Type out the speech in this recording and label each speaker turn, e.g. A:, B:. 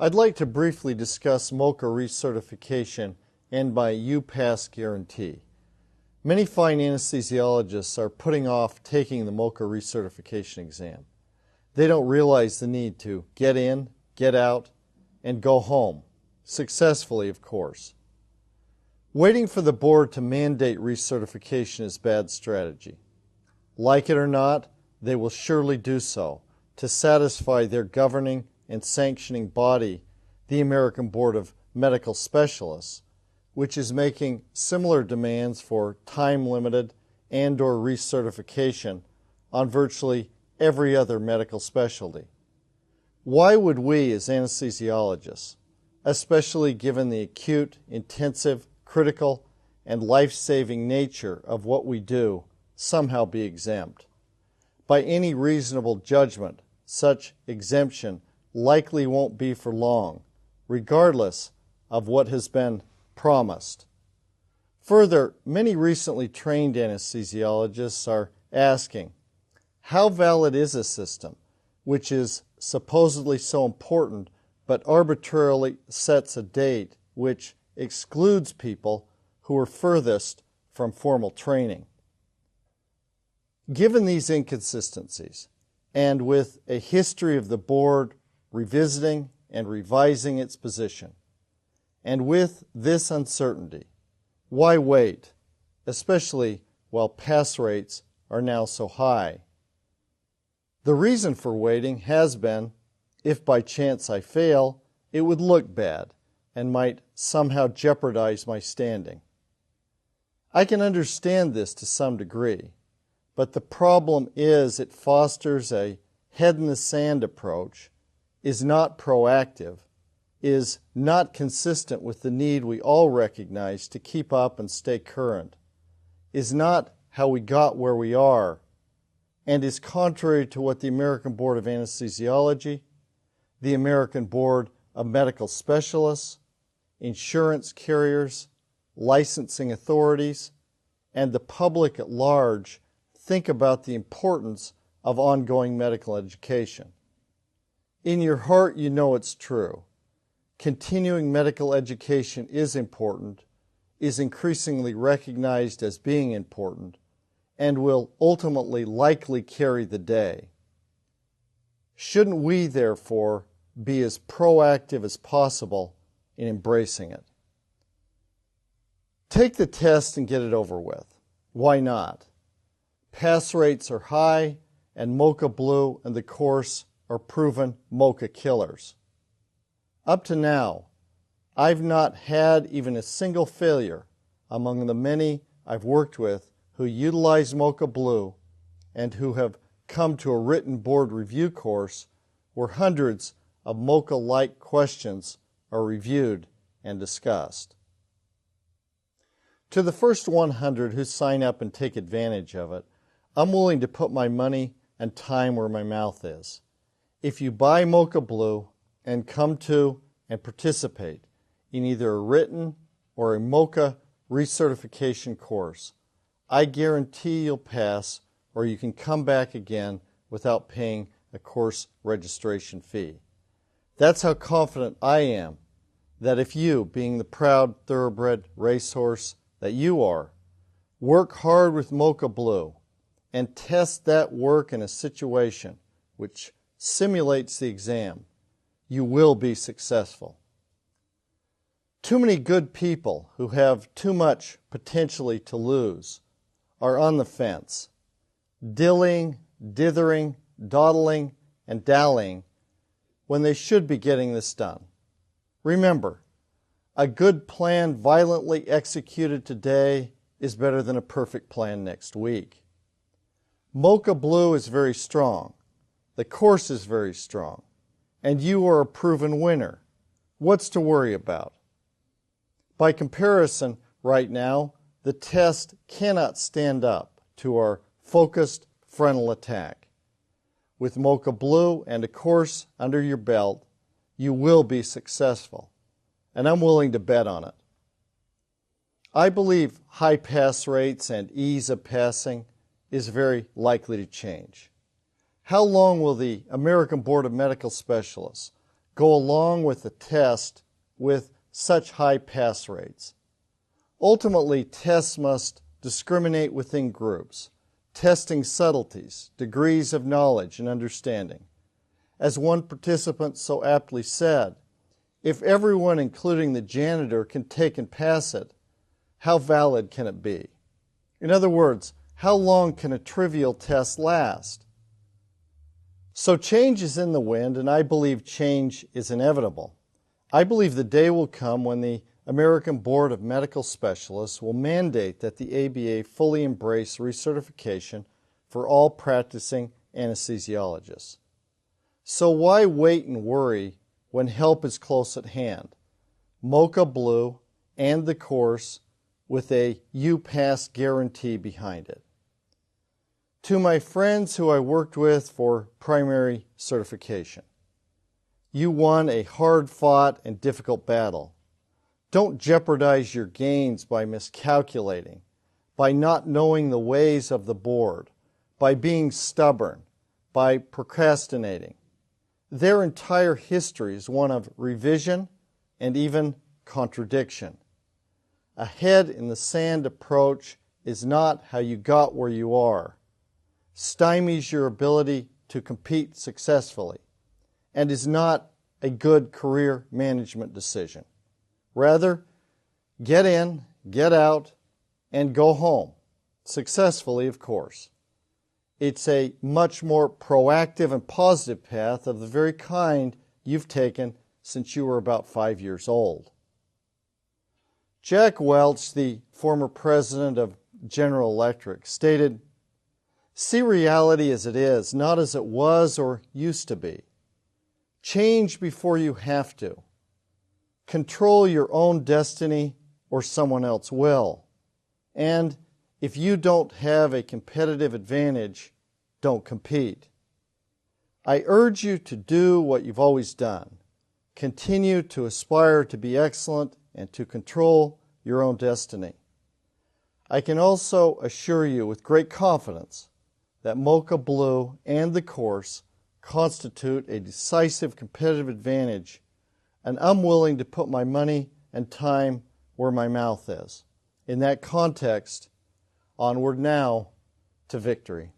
A: I'd like to briefly discuss Moca Recertification and my UPass guarantee. Many fine anesthesiologists are putting off taking the Moca Recertification exam. They don't realize the need to get in, get out, and go home, successfully, of course. Waiting for the board to mandate recertification is bad strategy. Like it or not, they will surely do so to satisfy their governing and sanctioning body, the American Board of Medical Specialists, which is making similar demands for time-limited and/or recertification on virtually every other medical specialty. Why would we as anesthesiologists, especially given the acute, intensive, critical, and life-saving nature of what we do, somehow be exempt? By any reasonable judgment, such exemption likely won't be for long, regardless of what has been promised. Further, many recently trained anesthesiologists are asking, how valid is a system which is supposedly so important but arbitrarily sets a date which excludes people who are furthest from formal training? Given these inconsistencies, and with a history of the board revisiting and revising its position, and with this uncertainty, why wait, especially while pass rates are now so high? The reason for waiting has been, if by chance I fail, it would look bad and might somehow jeopardize my standing. I can understand this to some degree, but the problem is it fosters a head-in-the-sand approach, is not proactive, is not consistent with the need we all recognize to keep up and stay current, is not how we got where we are, and is contrary to what the American Board of Anesthesiology, the American Board of Medical Specialists, insurance carriers, licensing authorities, and the public at large think about the importance of ongoing medical education. In your heart, you know it's true. Continuing medical education is important, is increasingly recognized as being important, and will ultimately likely carry the day. Shouldn't we, therefore, be as proactive as possible in embracing it? Take the test and get it over with. Why not? Pass rates are high, and Moca Blue and the course are proven Moca killers. Up to now, I've not had even a single failure among the many I've worked with who utilize Moca Blue and who have come to a written board review course where hundreds of Moca-like questions are reviewed and discussed. To the first 100 who sign up and take advantage of it, I'm willing to put my money and time where my mouth is. If you buy Moca Blue and come to and participate in either a written or a Moca recertification course, I guarantee you'll pass, or you can come back again without paying a course registration fee. That's how confident I am that if you, being the proud thoroughbred racehorse that you are, work hard with Moca Blue and test that work in a situation which simulates the exam, you will be successful. Too many good people who have too much potentially to lose are on the fence, dillying, dithering, dawdling, and dallying when they should be getting this done. Remember, a good plan violently executed today is better than a perfect plan next week. Moca Blue is very strong. The course is very strong. And you are a proven winner. What's to worry about? By comparison, right now, the test cannot stand up to our focused frontal attack. With Moca Blue and a course under your belt, you will be successful, and I'm willing to bet on it. I believe high pass rates and ease of passing is very likely to change. How long will the American Board of Medical Specialists go along with the test with such high pass rates? Ultimately, tests must discriminate within groups, testing subtleties, degrees of knowledge and understanding. As one participant so aptly said, if everyone, including the janitor, can take and pass it, how valid can it be? In other words, how long can a trivial test last? So change is in the wind, and I believe change is inevitable. I believe the day will come when the American Board of Medical Specialists will mandate that the ABA fully embrace recertification for all practicing anesthesiologists. So why wait and worry when help is close at hand? Mocha Blue and the course with a you pass guarantee behind it. To my friends who I worked with for primary certification, you won a hard-fought and difficult battle. Don't jeopardize your gains by miscalculating, by not knowing the ways of the board, by being stubborn, by procrastinating. Their entire history is one of revision and even contradiction. A head-in-the-sand approach is not how you got where you are, stymies your ability to compete successfully, and is not a good career management decision. Rather, get in, get out, and go home. Successfully, of course. It's a much more proactive and positive path of the very kind you've taken since you were about 5 years old. Jack Welch, the former president of General Electric, stated, "See reality as it is, not as it was or used to be. Change before you have to. Control your own destiny or someone else will. And if you don't have a competitive advantage, don't compete." I urge you to do what you've always done. Continue to aspire to be excellent and to control your own destiny. I can also assure you with great confidence that Mocha Blue and the course constitute a decisive competitive advantage, and I'm willing to put my money and time where my mouth is. In that context, onward now to victory.